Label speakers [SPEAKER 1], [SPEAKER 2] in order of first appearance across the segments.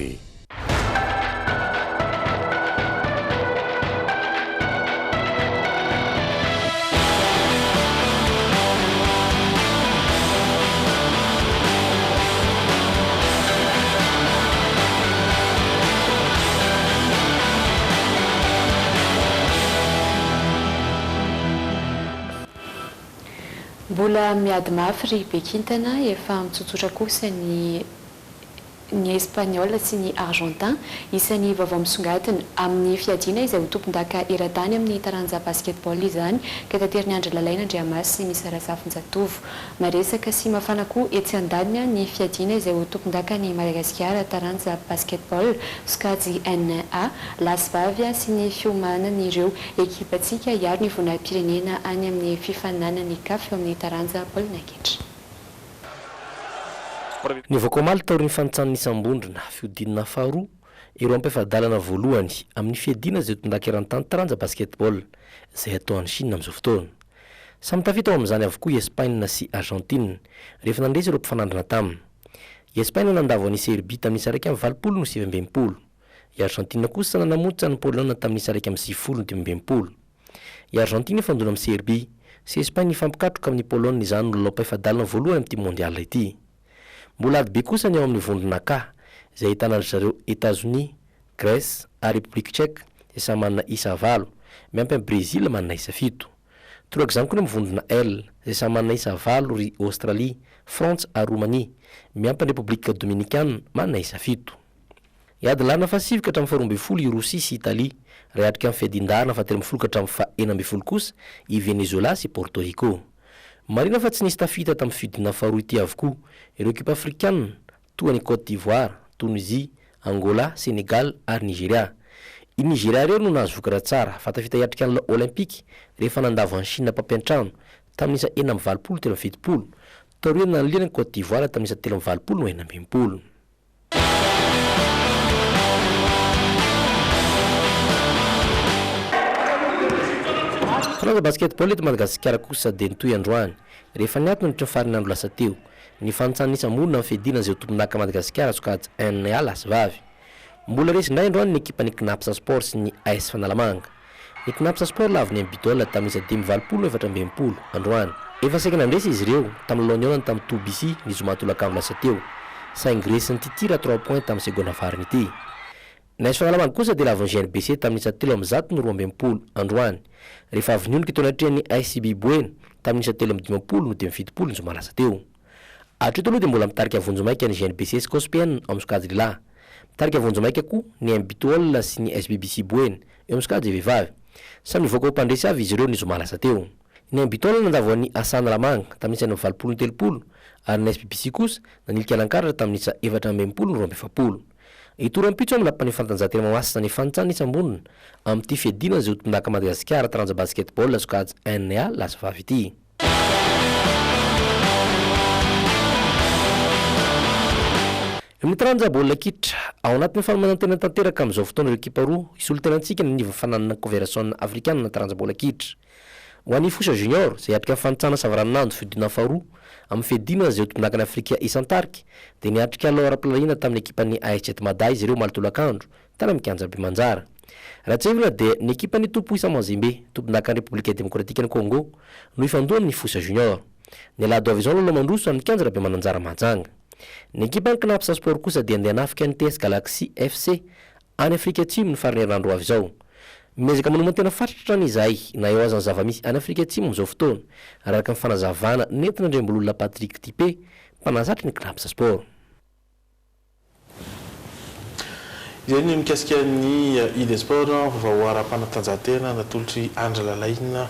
[SPEAKER 1] RFI.
[SPEAKER 2] Mbola miady mafy ry Bekintana efa mitsotsotra kosa ny Espagnol sy ny Argentin isan'ny vaovao misongadina amin'ny fiadiana izay ho tompon-daka eran-tany amin'ny taranja basketball izany ka tateriny andro lalaina Andriamasy misy Razafinjatovo maresaka sy mafana koa etsy an-danina ny fiadiana izay ho tompon-daka ny Madagasikara taranja basketball Skadi NA lasvavia sy ny fiomanan'ireo ekipatsika hiaro ny vonam-pirenena any amin'ny fifaninanany CAF amin'ny taranja baolina kitra.
[SPEAKER 3] Ny vokomaly taorin'ny fanitsany Isambondrona fiodinana faharoa ireo ampefadalana voalohany amin'ny fiadiana izay tondaka eran-tany taranja basketball izay ataon'ny Chine amin'izao fotoana. Samy tafita ao amin'izany avokoa i Espagne sy Argentine rehefa nandresy ireo mpifanandrina taminy. I Espagne nandavo ny Serbie tamin'ny isa raiky amin'ny 20 no 7-20. I Argentine kosa nanamontsy ny Pologne tamin'ny isa raiky amin'ny 9 no 18. I Argentine fandona amin'ny Serbie sy Espagne nifampikatroka amin'ny Pologne izany no lalao ampefadalana voalohany amin'ity mondial ity. Mbola ady be kosa ny ao amin'ny vondrona ka izay ahitana ry zareo États-Unis, Grèce ary République Tchèque izay samy manana isa 8 miampy amin'ny Brésil manana isa 7. Toroaka izany koa ny vondrona L izay samy manana isa 8 ry Australie, France ary Roumanie miampy amin'ny République Dominicane manana isa 7. Iady lana fa 7 ka hatramin'ny 12 i Rosia sy Italie raha atrika amin'ny fiadin-darana fa 13 ka hatramin'ny 9 kosa i Venezuela sy Porto Rico. Marina fa tsy nisy tafita tamin'ny fiodinana faharoa ity avokoa ireo ekipa afrikanina toa ny Côte d'Ivoire, Tunisie, Angola, Sénégal ary Nigeria. I Nigeria ireo no nahazo vokatra tsara fa tafita hiatrika ny Olympique rehefa nandavo any Chine mpampiantrano tamin'ny isa 4-20 taoriana naliana ny Côte d'Ivoire tamin'ny isa 3-20. Taranja basketball eto Madagasikara kosa dia nitoy androany rehefa niatona ny farinandro lasa teo ny fanitsany Isambondrona amin'ny fiadina izay ho tompon-daka Madagasikara sokajy NA lasvavy. Mbola resy indray androany ny ekipa ny Knapsa Sport sy ny AS Fanalamanga. Ny Knapsa Sport laviny amin'ny bitôla tamin'ny isa 20-20 androany. Efa saika nandresy izy ireo tamin'ny Lonion tamin'ny Tobisi ny zoma tolakandro lasa teo saingy resy ny titira 3 points tamin'ny segona farany ity. Ny AS Fanalamanga kosa dia laviny GNBC tamin'ny isa 3-20 androany. Rehefa avy niony kitona ICB Boeny tamin'ny isa 3-20 no 20 ny zoma lasa teo. Atreto aloha dia mbola mitarika vonjomaika ny GNBC sy Cospienne amin'ny sokajy lehilahy. Mitarika vonjomaika koa ny Mbitol sy ny SBBC Boeny eo amin'ny sokajy vehivavy. Samy nivoaka ho mpandresy avy izy ireo ny zoma lasa teo. Ny Mbitol nandavo ny Asana Lamanga tamin'ny isa 20-30 ary ny SBBC kosa nanilika Lankaratra tamin'ny isa 4-20 Itoroam-pitso amin'ny lapan'ny fantanjahantena mamasina ny fanitsany Isambondrona amin'ity fiadina izay ho tompon-daka Madagasikara taranja basketball sokajy NA lasvavy ity. Amin'ny taranja baolina kitra ao anatin'ny fanomanantena tanteraka amin'izao fotoana ireo ekipa roa isolo-tenantsika ny nivon'ny fananana Confédération africaine na taranja baolina kitra. Ho an'ny Fosa Junior izay atrika fanitsana Savaranando fiodina faharoa amin'ny fiadina izay ho tompon-daka ny Afrika isan-tarika dia niatrika lao ara-pilahina tamin'ny ekipa ny AS Jetmaday izy ireo maly-tolakandro tany amin'ny kianja Bemanjara. Raha tsy evina dia ny ekipa ny Topo Isa Mazembe tompon-daka ny République Démocratique ny Congo no ifandoha amin'ny Fosa Junior. Ny alahady avy izao no mandroso amin'ny kianja Bemanjara Mahajanga. Ny ekipa ny Knapsa Sport kosa dia andeha hanafika ny TS Galaxy FC any Afrika Atsimo ny farany herinandro avy izao. Mezaka manoma tena fatratra n'izay na eo aza ny zava-misy any Afrika Atsimo amin'izao fotoana araka ny fanazavana nentina Andriambololona Patrick Tipé mpanazatra ny Knapsa Sport.
[SPEAKER 4] Izay ny mikasika ny ID Sport vaovao ara-panatanjahantena natolotry andro lalaina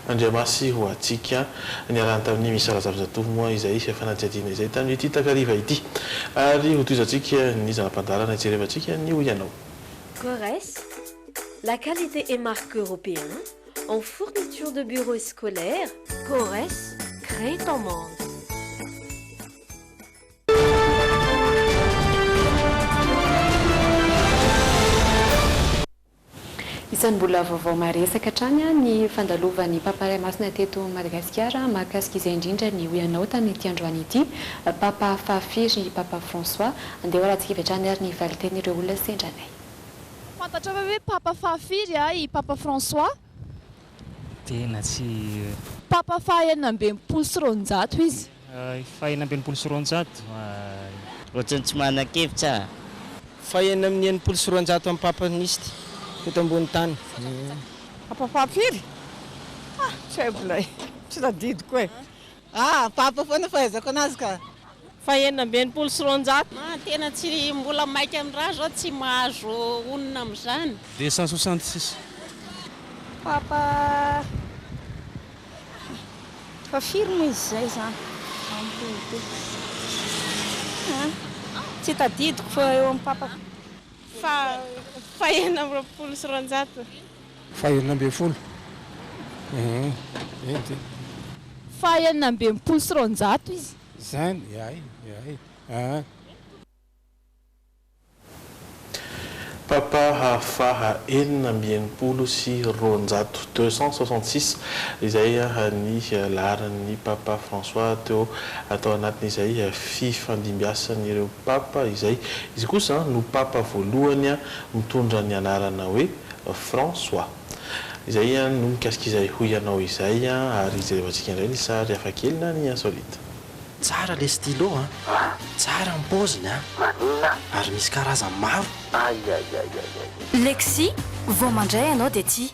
[SPEAKER 4] Andriamasy ho atsika niarahana tamin'ny misy Razafinjatovo moa izay fanajadiana izay tamin'ity takariva ity ary ho toizantsika ny zanam-pandarana jerevantsika ny ho ianao.
[SPEAKER 5] Corès, la qualité et marque européenne en fourniture de bureaux scolaires. Corès crée ton monde.
[SPEAKER 2] Isan'ny mbola vaovao maresaka hatrany ny fandalovan'ny Papa Iray Masina teto Madagasikara mahakasika izay indrindra ny hoianao tamin'ity androany ity Papa Fafiry Papa François andeha hoarantsika avy hatrany ary ny valiten'ireo olona sendranay.
[SPEAKER 1] Fantatra hoe Papa Fafiry i Papa François
[SPEAKER 6] tena tsy
[SPEAKER 1] Papa faha-enambinipolo sy roanjato izy.
[SPEAKER 6] faha-enambinipolo sy roanjato
[SPEAKER 7] ohatrany tsy manan-kevitra.
[SPEAKER 8] Faha-enina amin'ny enimpolo sy roanjato amin'ny Papa Nisty eto ambony tany.
[SPEAKER 9] Papa Fafiry? Tsy haiko lay, tsy tadidiko e.
[SPEAKER 10] Papa foana fahaizako anazy ka.
[SPEAKER 9] Faha-enina amby enimpolo sy roanjato.
[SPEAKER 10] Tena tsy mbola maika amin'ny raha zao tsy mahazo onona amin'izany.
[SPEAKER 6] 266.
[SPEAKER 9] Papa Fafiry moa izy zay zany. Tsy tadidiko fa eo amin'ny Papa faha-enina amby roapolo sy roanjato.
[SPEAKER 8] Faha-enina ambin'ny folo.
[SPEAKER 1] Faha-enina ambinipolo sy roanjato izy.
[SPEAKER 8] Zany, ay.
[SPEAKER 4] Papa faha-enina amby enimpolo sy roanjato 266 izay ny laharan'ny Papa François teo atao anatin'izay fifandimbiasan'ireo papa izay izy kosa no papa voalohany mitondra ny anarana hoe François. Izay no mikasika izay hoianao izay ary izay vatsika indray ny sary hafakely na ny insolite.
[SPEAKER 11] Tsara le stylo tsara ny paoziny ary misy karazany maro.
[SPEAKER 5] Lexi, vao mandray ianao dia tia.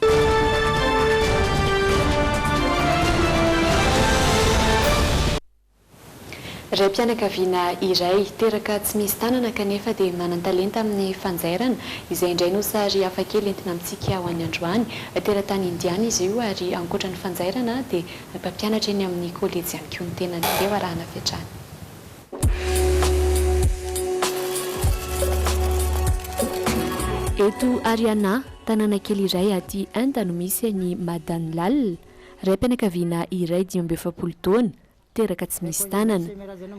[SPEAKER 2] Ray mpianakaviana iray teraka tsy misy tanana kanefa dia manan-talenta amin'ny fanjairana izay indray no sary hafakely entina amintsika ho any androany teratany indiana izy io ary ankoatra ny fanjairana dia mpampianatra eny amin'ny kolejy ihany koa ny tena ndeha arahana fiatrany. Eto Ariana, tanàna kely iray aty Inde no misy ny Madan Lal, ray mpianakaviana iray 27 taona teraka tsy misy tanana.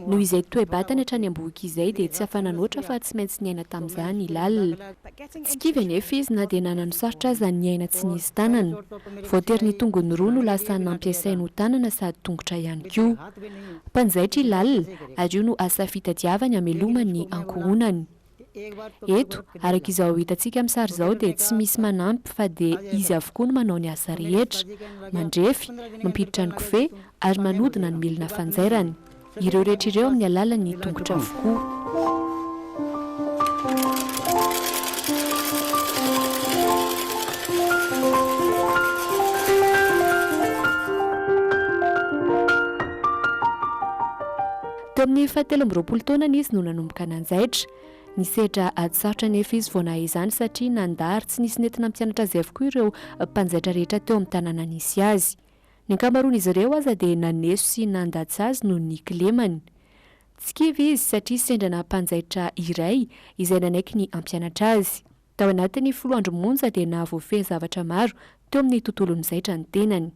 [SPEAKER 2] Noho izay toe-batana hatrany am-boky izay dia tsy hafananoatra fa tsy maintsy niaina tamin'izany ilal. Tsy kivy anefa izy na dia nananosarotra aza ny aina tsy nisy tanana. Voatery ny tongony roa no lasa nampiasainy ho tanana sady tongotra ihany koa. Mpanjaitra ilal ary io no asa fitadiavany hamelomany ankohonany. Eto, araka izao hitantsika amin'ny sary izao dia tsy misy manampy fa dia izy avokoa no manao ny asa rehetra, mandrefy, mampiditra ny kofehy ary manodina ny milina fanjairany. Ireo rehetra ireo amin'ny alalan'ny tongotra avokoa. Teo amin'ny 17 taonany izy no nanomboka nanjaitra. Nisedra ady-sarotra nefa izy vao nahay izany satria nandary tsy nisy nentina mpianatra azy avokoa ireo mpanjaitra rehetra teo amin'ny tanàna nisy azy. Ny ankamaroan'izy ireo aza dia naneso sy nandatsy azy noho ny kilemany. Tsy kivy izy satria sendrana mpanjaitra iray izay nanaiky ny ampianatra azy. Tao anatin'ny 10 andro monja dia nahavoafehy zavatra maro teo amin'ny tontolon'ny zaitra ny tenany.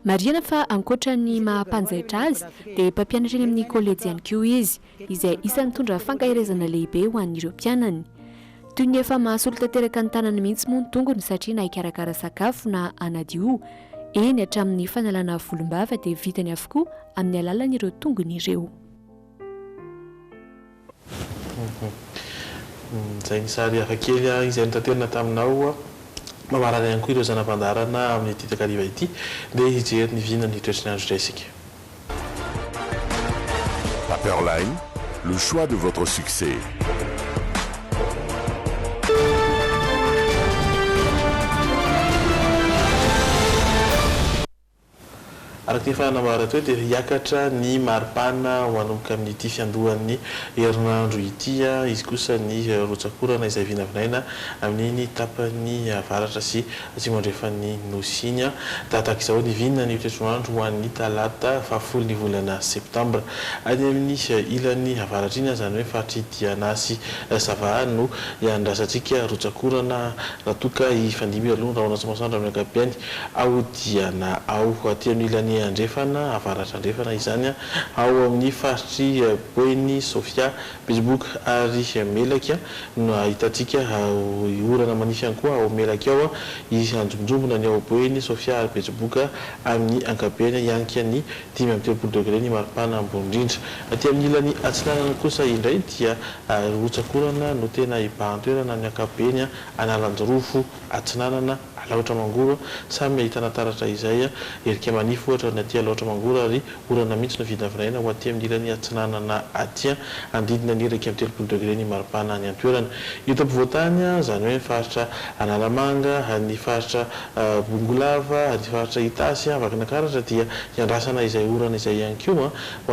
[SPEAKER 2] Marihana fa ankoatra ny mahampanjaitra azy dia mpampianatra eny amin'ny kolejy ihany koa izy izay isan'ny mitondra fankahirezana lehibe ho an'ireo mpianany. Toy ny efa mahasolo tanteraka ny tanany mihitsy moa ny tongony satria na hikarakara sakafo na anadio eny hatramin'ny fanalana volombava dia vitany avokoa amin'ny alalan'ireo tongony ireo.
[SPEAKER 4] Izay ny sary hafakely izay notanterana taminao mamarana ihany koa ireo zanam-pandarana amin'ny ity takariva ity dia hijery ny vina ny toetrany andro resika.
[SPEAKER 12] Paperline, le choix de votre succès.
[SPEAKER 4] Araka ny fanambarana hoe dia hiakatra ny maripana ho anomboka amin'ity fiandohan'ny herinandro ity izy kosa ny rotsakorana izay vinavinaina amin'iny tapany avaratra sy atsimandrefan'ny nosiny tahaka izao ny vinona ny toetrandro ho an'ny talata 7 volana septambra any amin'ny ilany avaratra iny zany hoe fatridiana sy sava no iandrasantsika rotsakorana ratoka ifandimby aloha raha ona tsy masandra amin'ny akapiany ao diana ao aty amin'ny ilany andrefana avaratra andrefana izany ao amin'ny faritry Boeny Sofia Facebook ary Melaka no ahitantsika orana manify ihany koa ao Melaka ao izy anjombonjombona ny ao Boeny Sofia ary Facebook amin'ny ankabeny ianika ny 5-30 degré ny maripana ambony indrindra. Aty amin'ny ilany atsinanana kosa indray dia rotsakorana no tena ibahan-toerana ny ankabeny Analanjorofo atsinanana Alaotra Mangoro samy ahitana taratra izay erika manify ohatra ny aty Alaotra Mangoro ary orana mihitsy no vidavinaina ho aty amin'ny ilany atsinanana aty andidina ny 30 degré ny maripana ny antoerana. Ito ampovoantany zany hoe faritra Analamanga, ny faritra Bongolava, ny faritra Itasy Vakinankaratra dia iandrasana izay orana izay ihany koa ho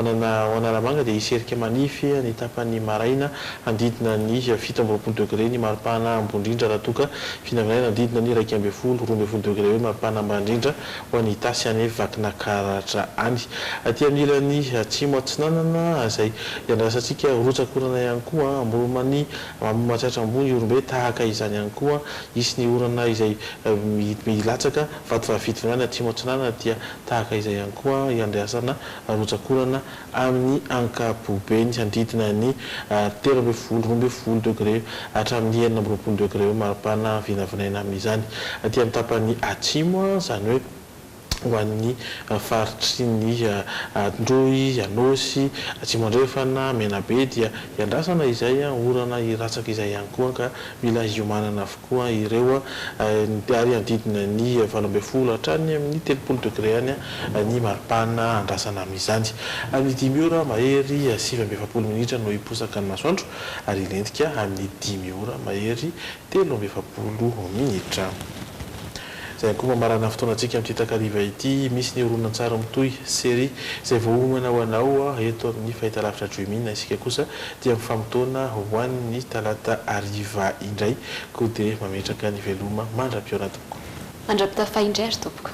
[SPEAKER 4] Analamanga dia iserika manify ny tapany maraina andidina ny 17 degré ny maripana ambony indrindra raha toka vinavinaina andidina ny 12 degré hoe maripana ambany indrindra ho any Itasy any Vakinankaratra any. Aty amin'ny ilany atsimo atsinanana izay iandrasantsika rotsakorana ihany koa amboromany mahatratra ambony Orombe tahaka izany ihany koa isy ny orana izay milatsaka vatovavitvinany atsimo atsinanana dia tahaka izay ihany koa iandrasana rotsakorana amin'ny ankapobeny andidina ny 13-12 degré hatramin'ny 19 degré maripana vinavinaina amin'izany. Aty amin'ny tapany atsimo zany hoe ho an'ny faritry ny Ndroy, Anosy, Atsimandrefana, Menabe dia iandrasana izay orana iratsaka izay ihany koa ka mila hiomanana avokoa ireo ary andidina ny 12 hatrany amin'ny 30 degré any ny maripana andrasana amin'izany. Amin'ny 10 ora mahery 7-20 minitra no hiposaka ny masoandro ary ilentika amin'ny 10 ora mahery 3-20 minitra. Zay koa mamarana fotoanantsika amin'ny takariva ity misy ny horonan-tsara mitohy série izay voahomana ho anao eto amin'ny fahitalavitra Dreamina isika kosa dia mifamotoana ho an'ny talata ariva indray koa dia mametraka ny veloma mandra-piona tompoko.
[SPEAKER 2] Mandra-pitafa indray ary tompoko.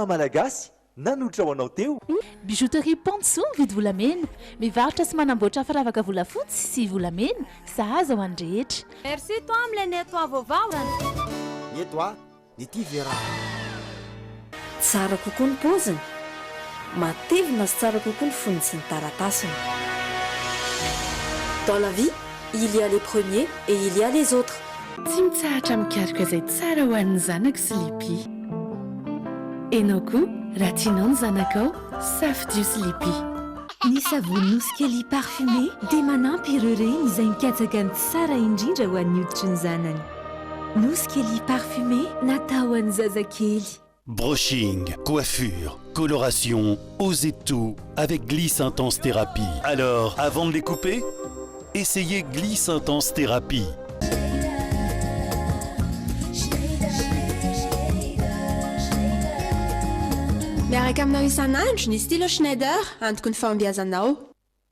[SPEAKER 13] Malagasy nanotra ho anao teo.
[SPEAKER 14] Bijouterie Pontsou mividy volamena, mivarotra sy manamboatra firavaka volafotsy sy volamena, sahaza ho an'ny rehetra.
[SPEAKER 5] Merci toi amin'ilay nettoa vaovao.
[SPEAKER 13] Nettoa ny ty vera.
[SPEAKER 5] Tsara kokoa ny paoziny, matevina sy tsara kokoa ny fonony sy ny taratasiny. Dans la vie, il y a les premiers et il y a les autres.
[SPEAKER 15] Tsy mitsahatra mikaroka izay tsara ho an'ny zanako sy lipi. Enao koa raha tianao ny zanakao safidio sy lipi.
[SPEAKER 16] Ny savony Nosy parfumé dia manampy ireo reny izay mikatsaka ny tsara indrindra ho an'ny hoditry ny zanany. Nosy parfumé natao ho an'ny zazakely.
[SPEAKER 17] Brushing, coiffure, coloration, osez tout avec Gliss Intense Thérapie. Alors, avant de les couper, essayez Gliss Intense Thérapie.
[SPEAKER 18] Miaraka aminao isan'andro ny stylo Schneider antoko ny fahombiazanao.